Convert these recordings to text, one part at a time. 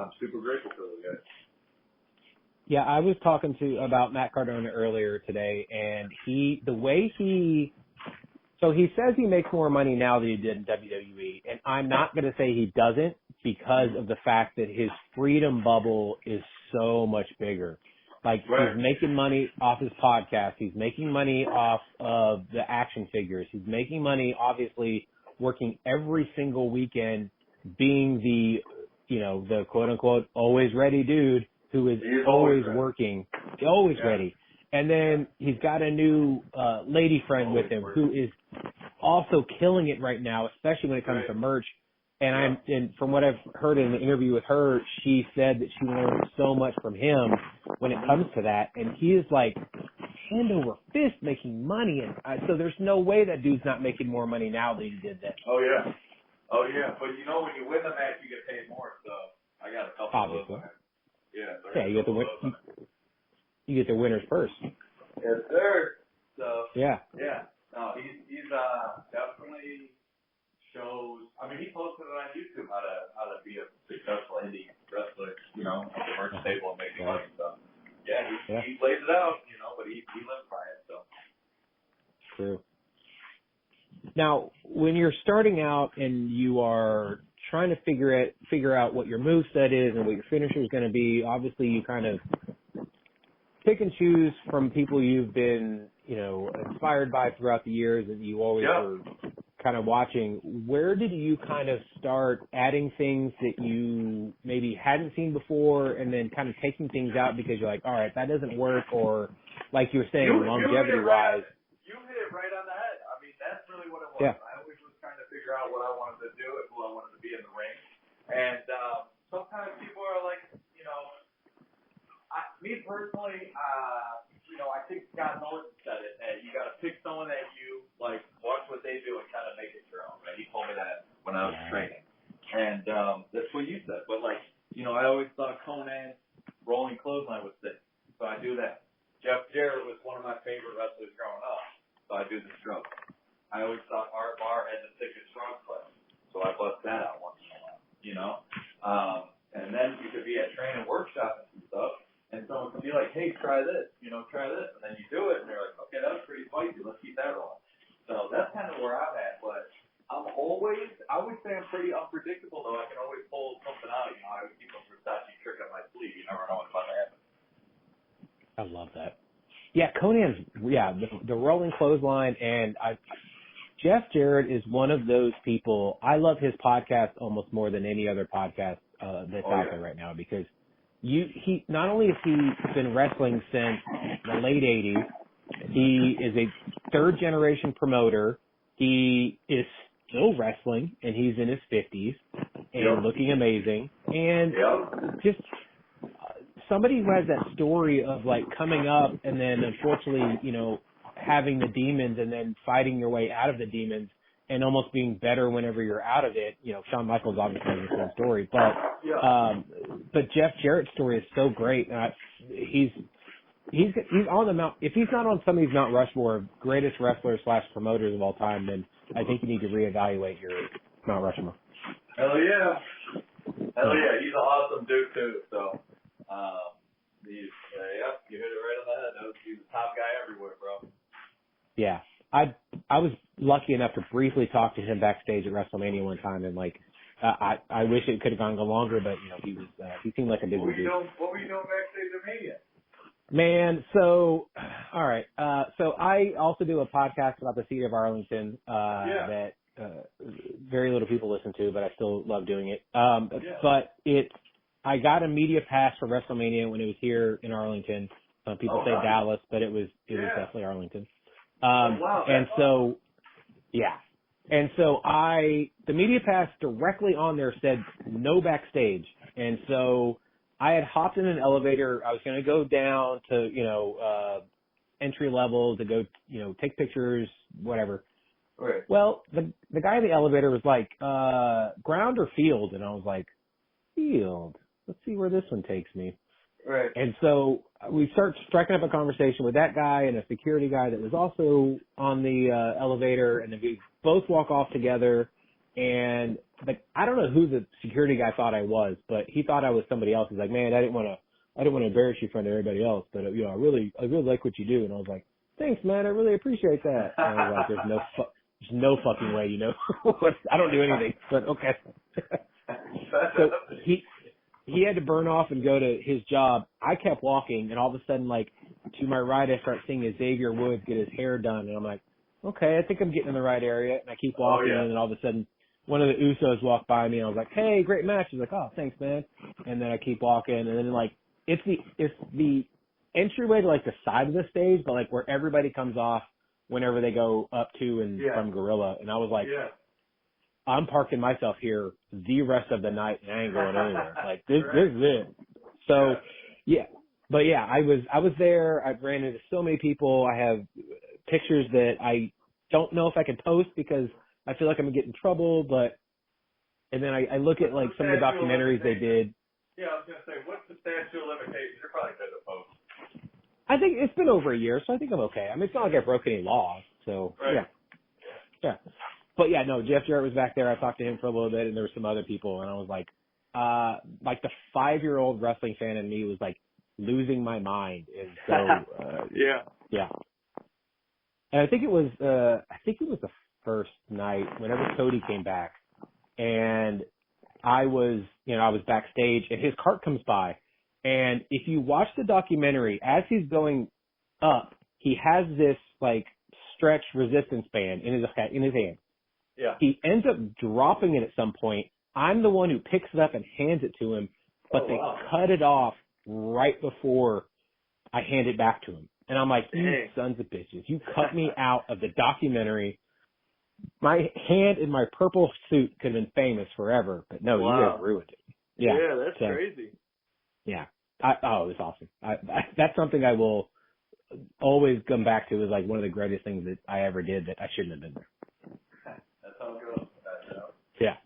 I'm super grateful for those guys. Yeah, I was talking about Matt Cardona earlier today, and he says he makes more money now than he did in WWE, and I'm not going to say he doesn't because of the fact that his freedom bubble is so much bigger. Like, right. He's making money off his podcast. He's making money off of the action figures. He's making money, obviously, working every single weekend, being the quote-unquote always ready dude who is always working, always ready. And then he's got a new lady friend with him who is also killing it right now, especially when it comes to merch. And from what I've heard in the interview with her, she said that she learned so much from him when it comes to that. And he is like hand over fist making money. And so there's no way that dude's not making more money now than he did then. Oh, yeah. But when you win the match, you get paid more. So I got a couple Obviously. of those. Yeah. So you get the winner's purse. Yes, sir. So. Yeah. Yeah. No, he's definitely shows. I mean, he posted it on YouTube how to be a successful indie wrestler. At the merch table and making money. So yeah, he lays it out. But he lives by it. So. True. Now, when you're starting out and you are trying to figure out what your moveset is and what your finisher is going to be, obviously you kind of pick and choose from people you've been, inspired by throughout the years and you always were kind of watching. Where did you kind of start adding things that you maybe hadn't seen before and then kind of taking things out because you're like, all right, that doesn't work, or like you were saying, longevity-wise? You hit it right on the head. I mean, that's really what it was. Yeah. I always was trying to figure out what I wanted to do and who I wanted to be in the ring. And sometimes people are like, me personally, I think Scott Norton said it, that you got to pick someone that you like, watch what they do and kind of make it your own. Right? He told me that when I was training. And that's what you said. But I always thought Conan's rolling clothesline was sick. So I do that. Jeff Jarrett was one of my favorite wrestlers growing up. So I do the stroke. I always thought Art Barr had the thickest stroke class. So I bust that out once in a while, And then you could be at training workshops and stuff. And someone can be like, hey, try this, try this. And then you do it, and they're like, okay, that was pretty spicy. Let's keep that rolling. So that's kind of where I'm at. But I would say I'm pretty unpredictable, though. I can always pull something out. I would keep a Versace trick up my sleeve. You never know what's about to happen. I love that. Yeah, Conan's, the rolling clothesline, and Jeff Jarrett is one of those people. I love his podcast almost more than any other podcast that's out there right now because he not only has he been wrestling since the late 80s, he is a third generation promoter. He is still wrestling and he's in his 50s and looking amazing. And just somebody who has that story of like coming up and then unfortunately, having the demons and then fighting your way out of the demons and almost being better whenever you're out of it. Shawn Michaels obviously has the same story, but Jeff Jarrett's story is so great. He's on the Mount. If he's not on somebody's Mount Rushmore of greatest wrestlers / promoters of all time, then I think you need to reevaluate your Mount Rushmore. Hell yeah, he's an awesome dude too. So, you hit it right on the head. He's the top guy everywhere, bro. Yeah. I was lucky enough to briefly talk to him backstage at WrestleMania one time, and I wish it could have gone longer, but he seemed like a busy dude. What were you doing backstage at Mania? Man, so all right, so I also do a podcast about the city of Arlington that very little people listen to, but I still love doing it. But I got a media pass for WrestleMania when it was here in Arlington. People say Dallas, but it was definitely Arlington. And so the media pass directly on there said no backstage. And so I had hopped in an elevator. I was going to go down to, entry level to go, take pictures, whatever. Right. Well, the guy in the elevator was like, ground or field? And I was like, field. Let's see where this one takes me. Right. And so we start striking up a conversation with that guy and a security guy that was also on the elevator, and then we both walk off together. And like, I don't know who the security guy thought I was, but he thought I was somebody else. He's like, man, I didn't want to embarrass you in front of everybody else, but you know, I really like what you do. And I was like, thanks, man, I really appreciate that. And I was like, there's no fucking way, you know. I don't do anything, but okay. So he had to burn off and go to his job. I kept walking, and all of a sudden, like, to my right, I start seeing Xavier Woods get his hair done, and I'm like, okay, I think I'm getting in the right area. And I keep walking, and then all of a sudden, one of the Usos walked by me, and I was like, hey, great match. He's like, oh, thanks, man. And then I keep walking, and then, like, it's the entryway to, like, the side of the stage, but, like, where everybody comes off whenever they go up to and from Gorilla. And I was like, I'm parking myself here the rest of the night, and I ain't going anywhere. Like, this is it. So, But yeah, I was there. I ran into so many people. I have pictures that I don't know if I can post because I feel like I'm gonna get in trouble. And then I look at like some of the documentaries they did. Yeah, I was gonna say, what's the statute of limitations? You're probably good to post. I think it's been over a year, so I think I'm okay. I mean, it's not like I broke any laws, so yeah. But yeah, no, Jeff Jarrett was back there. I talked to him for a little bit, and there were some other people, and I was like the 5-year-old wrestling fan in me was like losing my mind, and so yeah. And I think it was the first night whenever Cody came back, and I was backstage, and his cart comes by, and if you watch the documentary, as he's going up, he has this like stretch resistance band in his hand. Yeah. He ends up dropping it at some point. I'm the one who picks it up and hands it to him, but they cut it off right before I hand it back to him. And I'm like, you sons of bitches, you cut me out of the documentary. My hand in my purple suit could have been famous forever, but no, you guys ruined it. Yeah, that's crazy. Yeah. It was awesome. That's something I will always come back to as like one of the greatest things that I ever did that I shouldn't have been there. That's how it goes. Yeah.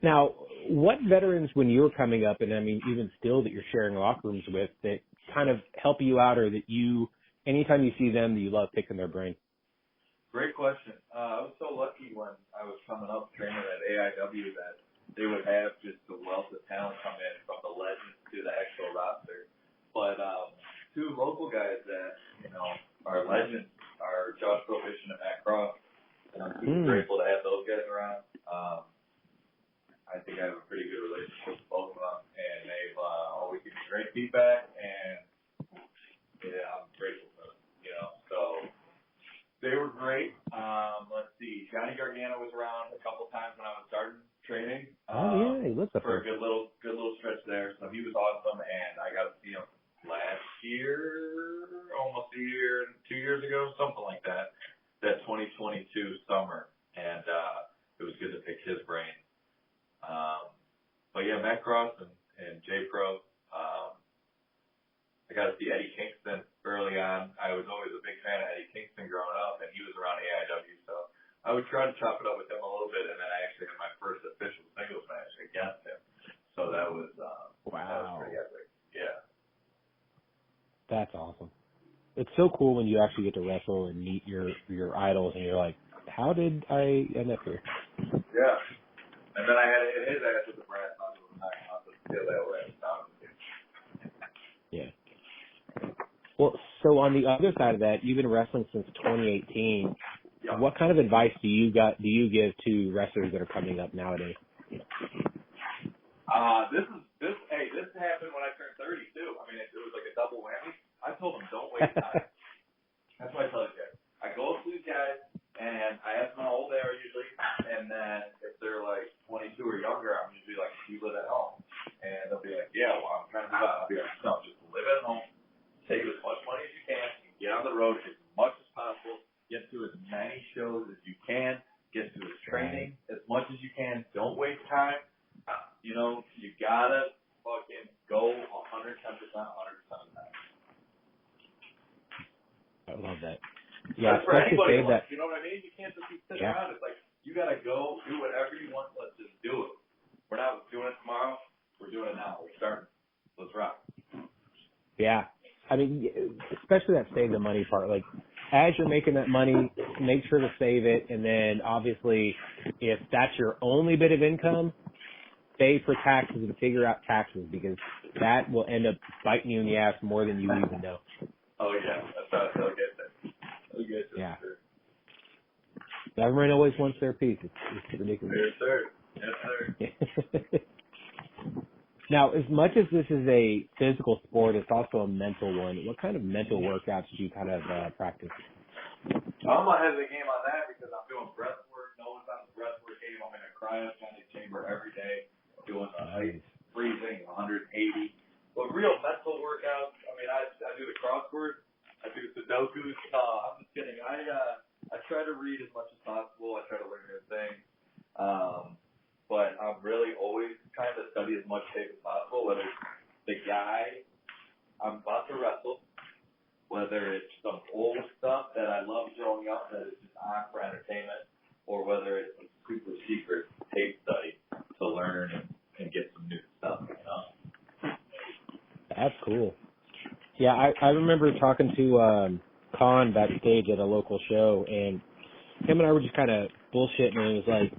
Now, what veterans, when you were coming up, and I mean, even still that you're sharing locker rooms with, that kind of help you out, or that you, anytime you see them, that you love picking their brain? Great question. I was so lucky when I was coming up training at AIW that they would have just the wealth of talent come in from the legends to the actual roster. But two local guys that, you know, are legends are Josh Prohibition and Matt Cross. And I'm super grateful to have those guys around. I think I have a pretty good relationship with both of them, and they've always given me great feedback, and I'm grateful for them, you know. So they were great. Let's see, Johnny Gargano was around a couple times when I was starting training. He looks up for a good little stretch there. So he was awesome, and I got to see him last year, almost a year, 2 years ago, something like that. That 2022 summer, and it was good to pick his brain. But yeah, Matt Cross and J Pro. I got to see Eddie Kingston early on. I was always a big fan of Eddie Kingston growing up, and he was around AIW, so I would try to chop it up with him a little bit, and then I actually had my first official singles match against him. So that was that was pretty epic. Yeah. That's awesome. It's so cool when you actually get to wrestle and meet your idols, and you're like, how did I end up here? Yeah. And then I had it in his ass with the brass knuckles, and I got to steal that away. Yeah. Well, so on the other side of that, you've been wrestling since 2018. Yeah. What kind of advice do you give to wrestlers that are coming up nowadays? This happened when I turned 30 too. I mean, it was like a double whammy. I told them, don't waste time. That's what I tell you guys. I go up to these guys and I ask them how old they are usually, and then if they're like 22 or younger, I'm usually like, do you live at home? And they'll be like, yeah, well, I'm trying to move out. I'll be like, no, just live at home, save as much money as you can, get on the road as much as possible, get to as many shows as you can, get to his training as much as you can. Don't waste time. You know, you gotta fucking go 110% of the time. I love that. Yeah, that's for anybody. That. You know what I mean? You can't just be sitting around. It's like, you gotta go do whatever you want. Let's just do it. We're not doing it tomorrow. We're doing it now. We're starting. Let's rock. Yeah. I mean, especially that save the money part. Like, as you're making that money, make sure to save it. And then, obviously, if that's your only bit of income, save for taxes and figure out taxes, because that will end up biting you in the ass more than you even know. Oh yeah, that's how they'll get there. They'll get there. Yeah. Sure. Government always wants their piece. It's ridiculous. Yes, sir. Yes, sir. Now, as much as this is a physical sport, it's also a mental one. What kind of mental workouts do you kind of practice? I'm ahead of the game on that because I'm doing breath work. Noah's on the breath work game. I'm in a cryogenic chamber every day doing ice freezing 180. But real mental workouts, I mean, I do the crossword. I do Sudokus. I'm just kidding. I try to read as much as possible. I try to learn new things. But I'm really always trying to study as much tape as possible, whether it's the guy I'm about to wrestle, whether it's some old stuff that I loved growing up that is just on for entertainment, or whether it's a super secret tape study to learn and get some new stuff, you know? That's cool. Yeah, I remember talking to Khan backstage at a local show, and him and I were just kind of bullshitting, and it was like,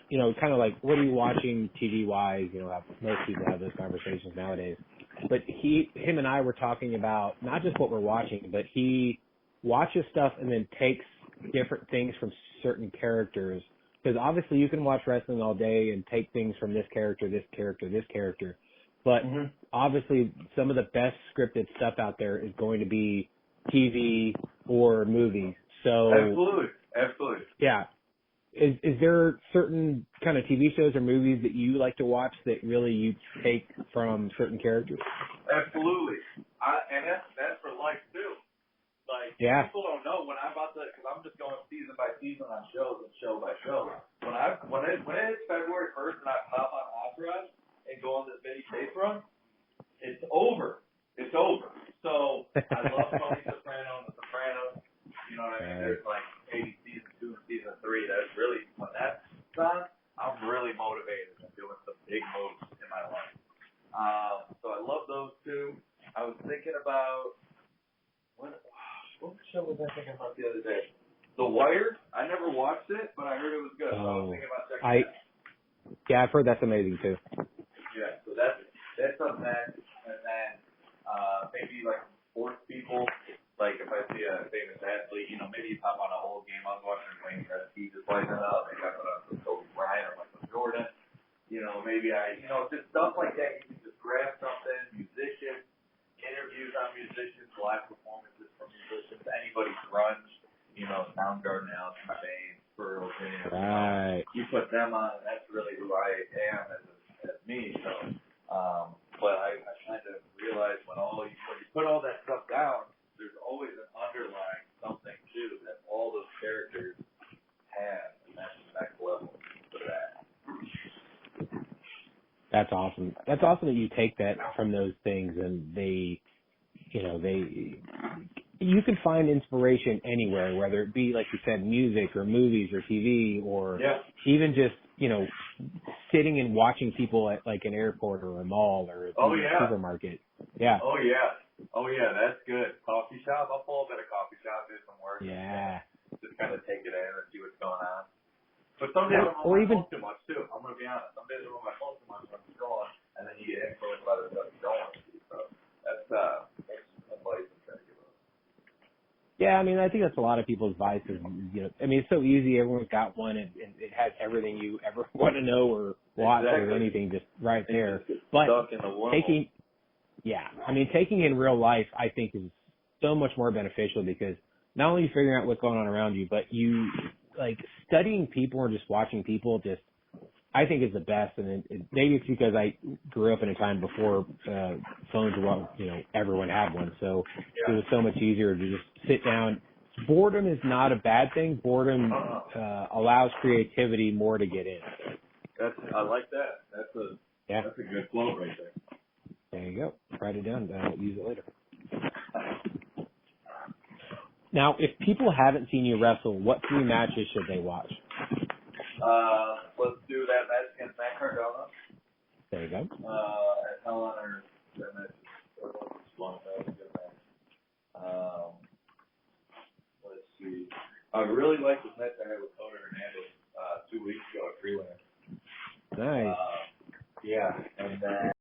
you know, kind of like, what are you watching TV-wise? You know, most people have those conversations nowadays. But him and I were talking about not just what we're watching, but he watches stuff and then takes different things from certain characters. Because obviously you can watch wrestling all day and take things from this character, this character, this character. But obviously some of the best scripted stuff out there is going to be TV or movies. So Absolutely. Yeah. Is there certain kind of TV shows or movies that you like to watch that really you take from certain characters? Absolutely. And that's for life too. Like, people don't know when I'm about to, because I'm just going season by season on shows and show by show. When it hits February 1st and I pop on Entourage and go on this mini tape run, it's over. It's over. So I love Tony Soprano and The Sopranos. You know what I mean? There's like 80 season 2 and season 3. That's really, when that's done, I'm really motivated and doing some big moves in my life. So I love those two. I was thinking about, what show was I thinking about the other day? The Wire. I never watched it, but I heard it was good. So I was thinking about checking it out. Yeah, I've heard that's amazing too. Yeah, so that's on that. And then maybe like sports people. Like if I see a famous athlete, you know, maybe you pop on a whole game. I was watching Wayne Gretzky just lighting it up. Maybe I put on some Kobe Bryant or Michael Jordan. You know, maybe just stuff like that. You can just grab something. Musicians, interviews on musicians, live performances from musicians, anybody grunge. You know, Soundgarden, Alice in Chains, Pearl Jam. Right. You put them on, and that's really who I am as me. So, but I kind of realized when you put all that stuff down, there's always an underlying something too that all those characters have, and that's the next level for that. That's awesome. That's awesome that you take that from those things, and you can find inspiration anywhere, whether it be, like you said, music or movies or TV or even just, you know, sitting and watching people at like an airport or a mall or a supermarket. Yeah. Oh yeah, that's good. Coffee shop. I'll pull up at a coffee shop, do some work. Yeah. Just kind of take it in and see what's going on. But some days I'm on my phone too much too. I'm gonna be honest. Some days I'm on my phone too much when I'm scrolling, and then you get influenced by the stuff you don't want to see. So that's advice I'm trying to give up. Yeah, I mean, I think that's a lot of people's vices. You know, I mean, it's so easy. Everyone's got one, and it has everything you ever want to know or watch or anything just right there. But taking in real life, I think, is so much more beneficial because not only figuring out what's going on around you, but you like studying people or just watching people. Just I think is the best, and maybe it's because I grew up in a time before phones were, you know, everyone had one, so it was so much easier to just sit down. Boredom is not a bad thing. Boredom allows creativity more to get in. I like that. That's a good flow right there. There you go. Write it down. Use it later. Now, if people haven't seen you wrestle, what 3 matches should they watch? Let's do that match against Matt Cardona. There you go. At Hell on Earth. That match is long. That was a good match. Let's see. I really like this match I had with Cody Hernandez 2 2 weeks ago at Freelance. Nice. Yeah, and then